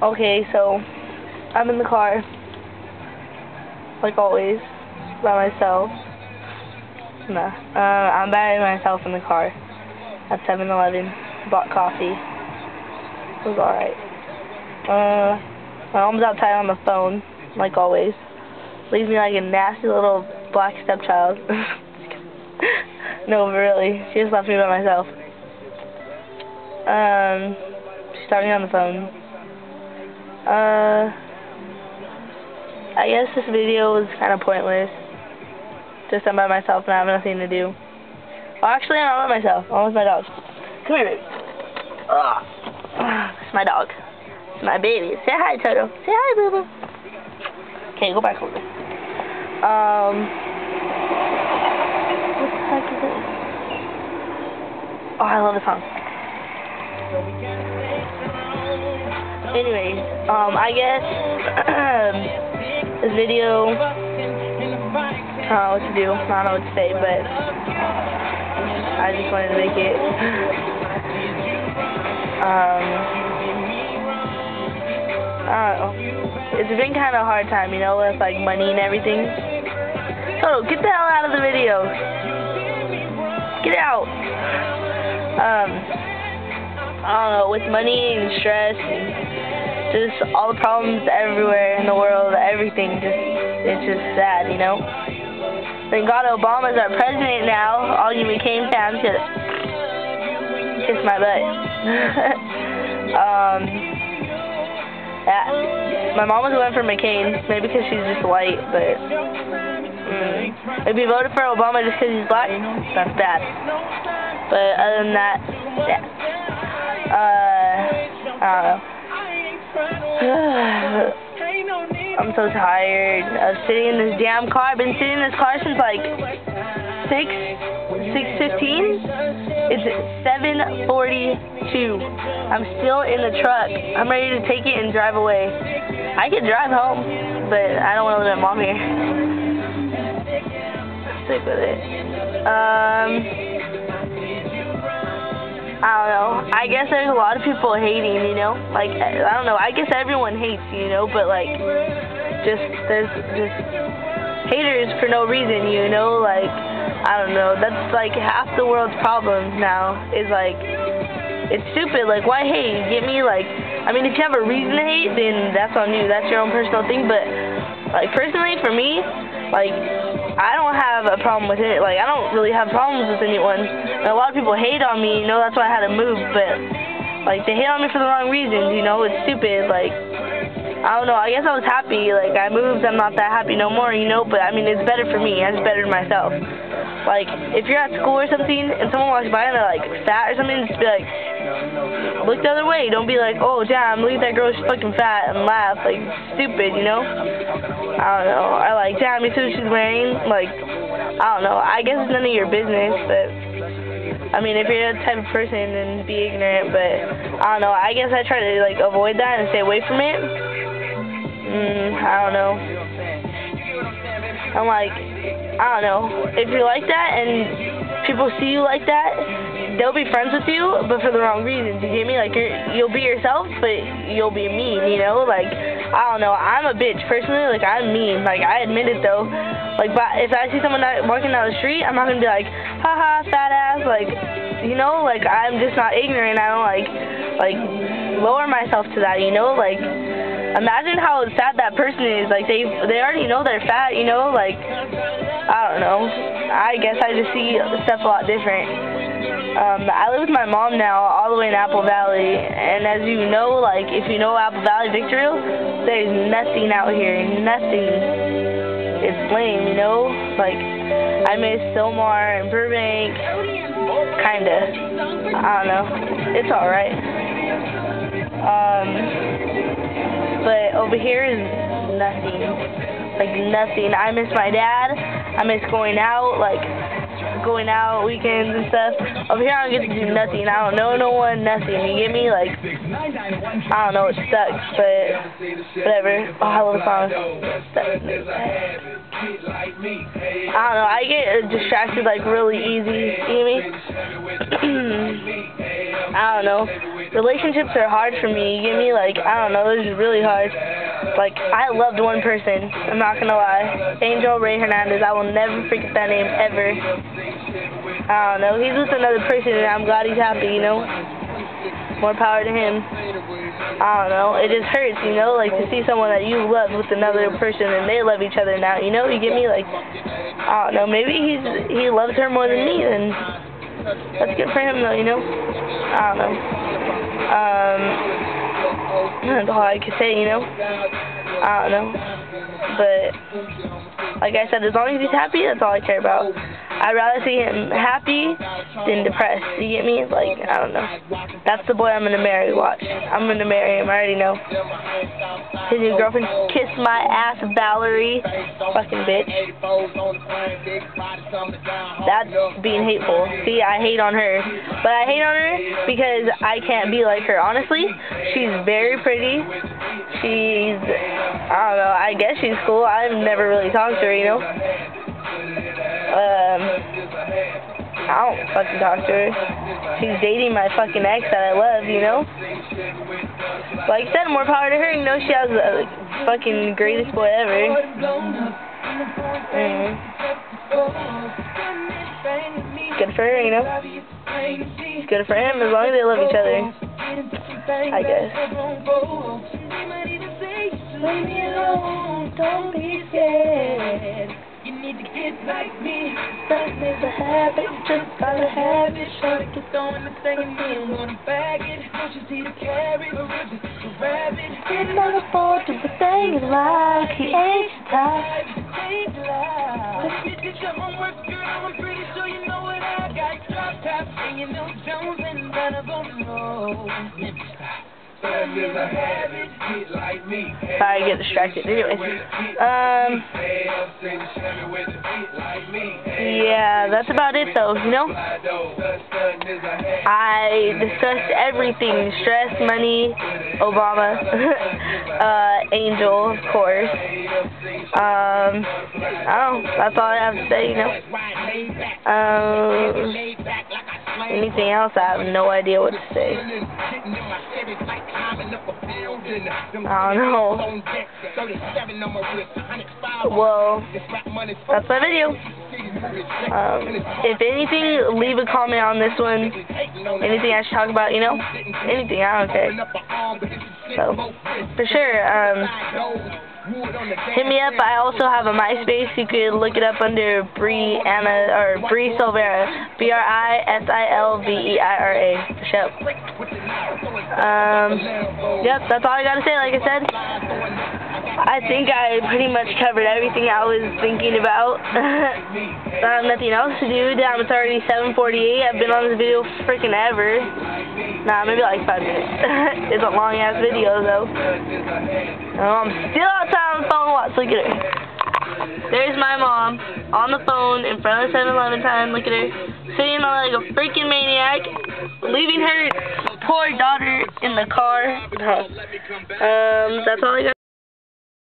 Okay, so I'm in the car, like always, by myself. Nah, I'm by myself in the car at 7-Eleven. Bought coffee. It was alright. My mom's outside on the phone, like always. Leaves me like a nasty little black stepchild. No, but really, she just left me by myself. She's talking on the phone. I guess this video was kind of pointless. Just I'm by myself and I have nothing to do. Well, actually, I'm not by myself. I'm with my dog. Come here, baby. It's my dog. It's my baby. Say hi, Toto. Say hi, boo-boo. Okay, go back over there. What the heck is it? Oh, I love the song. Anyways, I guess this video, I don't know what to do, I don't know what to say, but I just wanted to make it. I don't know. It's been kind of a hard time, you know, with like money and everything. So get the hell out of the video. Get out. I don't know, with money and stress and just all the problems everywhere in the world, everything, it's just sad, you know? Thank God Obama's our president now. All you McCain fans should kiss my butt. Yeah, my mom was going for McCain, maybe because she's just white, but if you voted for Obama just because he's black, that's bad. But other than that, yeah. I don't know. I'm so tired of sitting in this damn car. I've been sitting in this car since like 6:15. It's 7:42. I'm still in the truck. I'm ready to take it and drive away. I could drive home, but I don't want to leave my mom here. Stick with it. I don't know. I guess there's a lot of people hating, you know? Like, I don't know. I guess everyone hates, you know? But, like, there's just haters for no reason, you know? Like, I don't know. That's, like, half the world's problems now is, like, it's stupid. Like, why hate? Get me, like, I mean, if you have a reason to hate, then that's on you. That's your own personal thing. But, like, personally, for me, like, I don't have a problem with it. Like, I don't really have problems with anyone. And a lot of people hate on me, you know, that's why I had to move. But, like, they hate on me for the wrong reasons, you know, it's stupid. Like, I don't know, I guess I was happy. Like, I moved, I'm not that happy no more, you know, but, I mean, it's better for me. It's better for myself. Like, if you're at school or something and someone walks by and they're, like, fat or something, just be like, look the other way. Don't be like, oh, damn, look at that girl, she's fucking fat, and laugh. Like, stupid, you know? I don't know. I like, damn, you see what she's wearing? Like, I don't know. I guess it's none of your business, but, I mean, if you're that type of person, then be ignorant, but, I don't know. I guess I try to, like, avoid that and stay away from it. I don't know. I'm like, I don't know. If you're like that and people see you like that, they'll be friends with you, but for the wrong reasons. You get me? Like, you'll be yourself, but you'll be mean, you know? Like, I don't know. I'm a bitch. Personally, like, I'm mean. Like, I admit it, though. Like, but if I see someone walking down the street, I'm not going to be like, haha, fat ass. Like, you know? Like, I'm just not ignorant. I don't, like, lower myself to that, you know? Like, imagine how sad that person is. Like, they already know they're fat, you know? Like, I don't know. I guess I just see stuff a lot different. I live with my mom now, all the way in Apple Valley, and as you know, like, if you know Apple Valley, Victorville, there's nothing out here, nothing. It's lame, you know? Like, I miss Sylmar and Burbank, kinda. I don't know. It's alright. But over here is nothing. Like, nothing. I miss my dad. I miss going out, weekends and stuff. Over here I don't get to do nothing. I don't know no one, nothing. You get me? Like, I don't know, it sucks, but whatever. Oh, I love the song. I don't know, I get distracted like really easy. You get me? I don't know. relationships are hard for me, you get me? Like, I don't know, it's just really hard. Like, I loved one person, I'm not gonna lie. Angel Ray Hernandez, I will never forget that name, ever. I don't know, he's with another person, and I'm glad he's happy, you know? More power to him. I don't know, it just hurts, you know? Like, to see someone that you love with another person, and they love each other now, you know? You get me? Like, I don't know, maybe he loves her more than me, and that's good for him, though, you know? I don't know. That's all I can say, you know? I don't know. But, like I said, as long as he's happy, that's all I care about. I'd rather see him happy than depressed, you get me? Like, I don't know. That's the boy I'm gonna marry, watch. I'm gonna marry him, I already know. His new girlfriend kissed my ass, Valerie. Fucking bitch. That's being hateful. See, I hate on her. But I hate on her because I can't be like her. Honestly, she's very pretty. She's, I don't know, I guess she's cool. I've never really talked to her, you know? I don't fucking talk to her. She's dating my fucking ex that I love, you know? Like I said, more power to her, you know? She has the fucking greatest boy ever. Good for her, you know? It's good for him as long as they love each other, I guess. Leave me alone, don't be scared. You need to get like me. That makes a habit, just gotta have it. Shorty keep throwing the thing at me, I'm gonna bag it. Don't you see the carrot, grab it. Didn't know afford to the thing you like. He ain't your type. If you did your homework, girl, I'm pretty sure you know what I got. Drop top, and you know Jones and none of them know. Sorry, I get distracted. Anyways, yeah, that's about it though, you know? I discussed everything. Stress, money, Obama, Angel, of course. I don't know, that's all I have to say, you know? Anything else, I have no idea what to say. I don't know. Well, that's my video. If anything, leave a comment on this one. Anything I should talk about, you know? Anything, I don't care. So, for sure, hit me up. I also have a MySpace. You could look it up under Brianna, or Bri Silveira. BRISILVEIRA. For sure. Yep, that's all I gotta say. Like I said, I think I pretty much covered everything I was thinking about. I have nothing else to do. Damn, it's already 7:48. I've been on this video freaking ever. Nah, maybe like 5 minutes. It's a long ass video though. I'm still outside on the phone. Watch, look at her. There's my mom on the phone in front of the 7-Eleven sign. Look at her sitting on like a freaking maniac, leaving her poor daughter in the car. That's all I got.